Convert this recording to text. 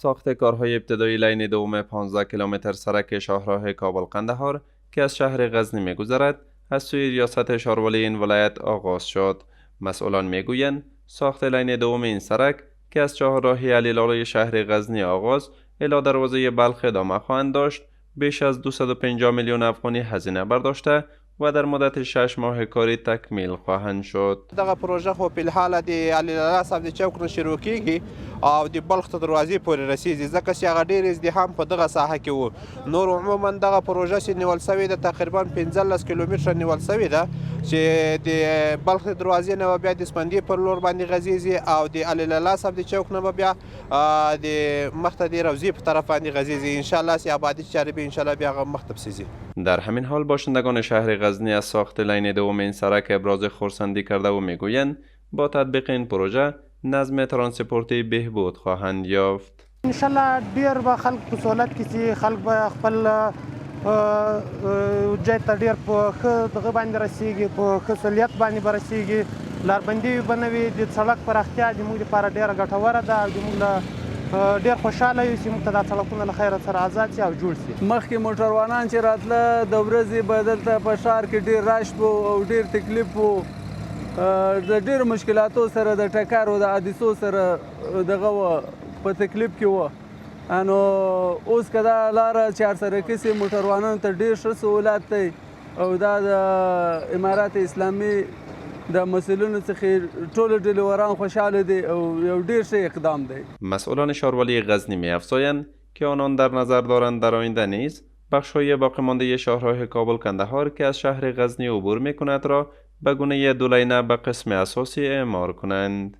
ساخت کارهای ابتدایی لین دوم 15 کیلومتر سرک شاهراه کابل قندهار که از شهر غزنی می‌گذرد از سوی ریاست شاروالی این ولایت آغاز شد. مسئولان میگویند ساخت لین دوم این سرک که از چهارراهی علیلاله شهر غزنی آغاز الی دروازه بلخ ادامه خواهند داشت، بیش از 250 میلیون افغانی هزینه برداشته و در مدت 6 ماه کاری تکمیل خواهند شد. دغه پروژه خو په الحال د علیلاله صاحب د چوک نه شروع کیږي او د بلخ ته دروازې پورې رسیږي، ځکه چې هغه ډېر ازدحام په دغه ساحه کې و. نور عموما دغه پروژه چې نیول سوې ده تقریبا 15 کیلومتره نیول سوې ده چې د بلخ د دروازې نه بیا د سپندې پر لور باندې غځېږي او د علیلاله صاحب د چوک نه بیا د مخته د روضې په طرف باندې غځېږي. انشاءالله چې آبادي چارې به انشاءالله بیا هغه مخته پسې. در همین حال باشندگان شهر غزنی از ساخت لین دوم این سرک ابراز خرسندی کرده و میگویند با تطبیق این پروژه نظم ترانسپورتی بهبود خواهند یافت. انشاءالله ډیر به خلک په سہولت کې چې خلک به خپل جای ته ډیر په ښه دغه باندې رسیږي، په ښه سہولیت باندې به رسیږي. لاربندي به نه وي، د سړک پراختیا زموږ لپاره ډیره ګټوره ده او زموږ ډیر خوشاله یو چې موږ ته دا سړکونه له خیره سره آزاد شي او جوړ شي. مخکې موټروانان چې راتله د ورځې به دلته په ښار کې ډیر رش و او ډیر تکلیف و، د ډیرو مشکلاتو سره د ټکر او د حادثو سره دغه و په تکلیف کې و. نو اوس که دا لاره چارسرکي سي موټروانانو ته ډیر ښه سهولت دی او دا د امارات اسلامي د مسئولینو څخه ټول ډریوران خوشحاله دي او یو ډیر ښه اقدام دی. مسئولان شاروالی غزنی می‌افزایند که آنان در نظر دارند در آینده نیز بخش‌های باقی مانده شاهراه کابل قندهار که از شهر غزنی عبور می‌کند را به گونه دو لینه به قسم اساسی اعمار کنند.